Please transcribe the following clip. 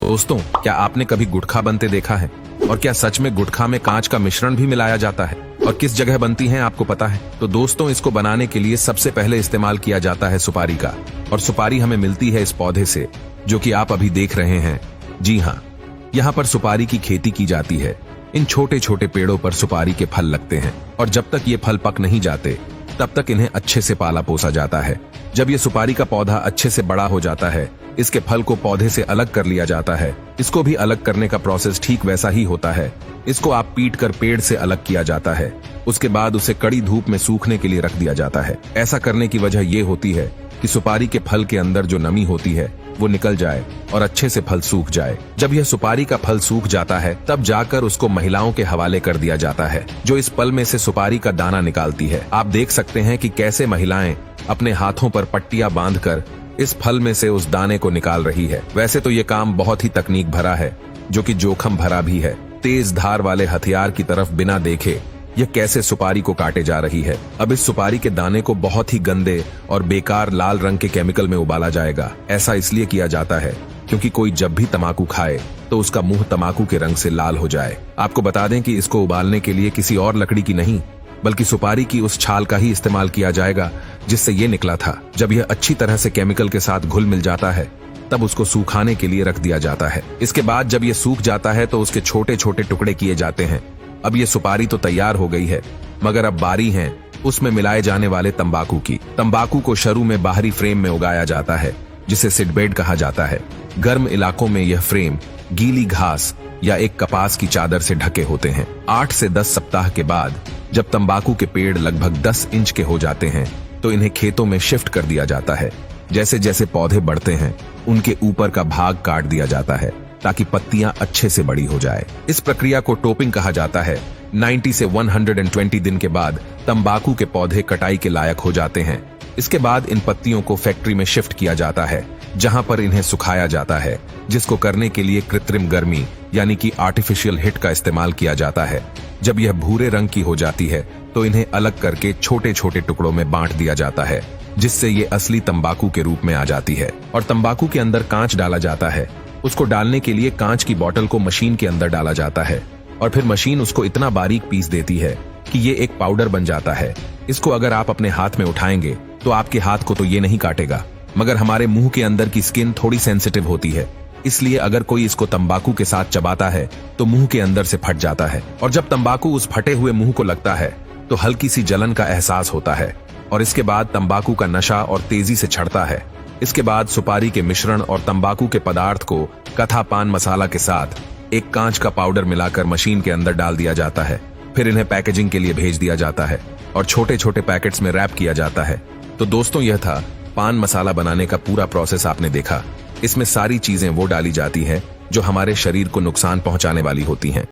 दोस्तों, क्या आपने कभी गुटखा बनते देखा है? और क्या सच में गुटखा में कांच का मिश्रण भी मिलाया जाता है? और किस जगह बनती है आपको पता है? तो दोस्तों, इसको बनाने के लिए सबसे पहले इस्तेमाल किया जाता है सुपारी का। और सुपारी हमें मिलती है इस पौधे से, जो कि आप अभी देख रहे हैं। जी हाँ, यहाँ पर सुपारी की खेती की जाती है। इन छोटे छोटे पेड़ों पर सुपारी के फल लगते हैं और जब तक ये फल पक नहीं जाते तब तक इन्हें अच्छे से पाला पोसा जाता है। जब ये सुपारी का पौधा अच्छे से बड़ा हो जाता है, इसके फल को पौधे से अलग कर लिया जाता है। इसको भी अलग करने का प्रोसेस ठीक वैसा ही होता है। इसको आप पीट कर पेड़ से अलग किया जाता है। उसके बाद उसे कड़ी धूप में सूखने के लिए रख दिया जाता है। ऐसा करने की वजह ये होती है कि सुपारी के फल के अंदर जो नमी होती है वो निकल जाए और अच्छे से फल सूख जाए। जब यह सुपारी का फल सूख जाता है तब जाकर उसको महिलाओं के हवाले कर दिया जाता है, जो इस पल में से सुपारी का दाना निकालती है। आप देख सकते हैं कि कैसे महिलाएं अपने हाथों पर पट्टियां बांधकर इस फल में से उस दाने को निकाल रही है। वैसे तो ये काम बहुत ही तकनीक भरा है, जो कि जोखिम भरा भी है। तेज धार वाले हथियार की तरफ बिना देखे यह कैसे सुपारी को काटे जा रही है। अब इस सुपारी के दाने को बहुत ही गंदे और बेकार लाल रंग के केमिकल में उबाला जाएगा। ऐसा इसलिए किया जाता है क्योंकि कोई जब भी तंबाकू खाए तो उसका मुंह तंबाकू के रंग से लाल हो जाए। आपको बता दें कि इसको उबालने के लिए किसी और लकड़ी की नहीं बल्कि सुपारी की उस छाल का ही इस्तेमाल किया जाएगा जिससे ये निकला था। जब यह अच्छी तरह से केमिकल के साथ घुल मिल जाता है तब उसको सुखाने के लिए रख दिया जाता है। इसके बाद जब ये सूख जाता है तो उसके छोटे छोटे टुकड़े किए जाते हैं। अब ये सुपारी तो तैयार हो गई है, मगर अब बारी है उसमें मिलाए जाने वाले तंबाकू की। तंबाकू को शुरू में बाहरी फ्रेम में उगाया जाता है, जिसे सीडबेड कहा जाता है। गर्म इलाकों में यह फ्रेम गीली घास या एक कपास की चादर से ढके होते हैं। 8 से 10 सप्ताह के बाद जब तंबाकू के पेड़ लगभग 10 इंच के हो जाते हैं तो इन्हें खेतों में शिफ्ट कर दिया जाता है। जैसे जैसे पौधे बढ़ते हैं उनके ऊपर का भाग काट दिया जाता है ताकि पत्तियां अच्छे से बड़ी हो जाए। इस प्रक्रिया को टोपिंग कहा जाता है। 90 से 120 दिन के बाद तंबाकू के पौधे कटाई के लायक हो जाते हैं। इसके बाद इन पत्तियों को फैक्ट्री में शिफ्ट किया जाता है, जहां पर इन्हें सुखाया जाता है, जिसको करने के लिए कृत्रिम गर्मी यानी कि आर्टिफिशियल हीट का इस्तेमाल किया जाता है। जब यह भूरे रंग की हो जाती है तो इन्हें अलग करके छोटे छोटे टुकड़ों में बांट दिया जाता है, जिससे ये असली तंबाकू के रूप में आ जाती है। और तंबाकू के अंदर कांच डाला जाता है। उसको डालने के लिए कांच की बोतल को मशीन के अंदर डाला जाता है और फिर मशीन उसको इतना बारीक पीस देती है कि ये एक पाउडर बन जाता है। इसको अगर आप अपने हाथ में उठाएंगे तो आपके हाथ को तो ये नहीं काटेगा, मगर हमारे मुंह के अंदर की स्किन थोड़ी सेंसिटिव होती है, इसलिए अगर कोई इसको तंबाकू के साथ चबाता है तो मुंह के अंदर से फट जाता है। और जब तंबाकू उस फटे हुए मुंह को लगता है तो हल्की सी जलन का एहसास होता है और इसके बाद तंबाकू का नशा और तेजी से चढ़ता है। इसके बाद सुपारी के मिश्रण और तंबाकू के पदार्थ को कथा पान मसाला के साथ एक कांच का पाउडर मिलाकर मशीन के अंदर डाल दिया जाता है। फिर इन्हें पैकेजिंग के लिए भेज दिया जाता है और छोटे छोटे पैकेट्स में रैप किया जाता है। तो दोस्तों, यह था पान मसाला बनाने का पूरा प्रोसेस। आपने देखा, इसमें सारी चीजें वो डाली जाती हैं जो हमारे शरीर को नुकसान पहुंचाने वाली होती हैं।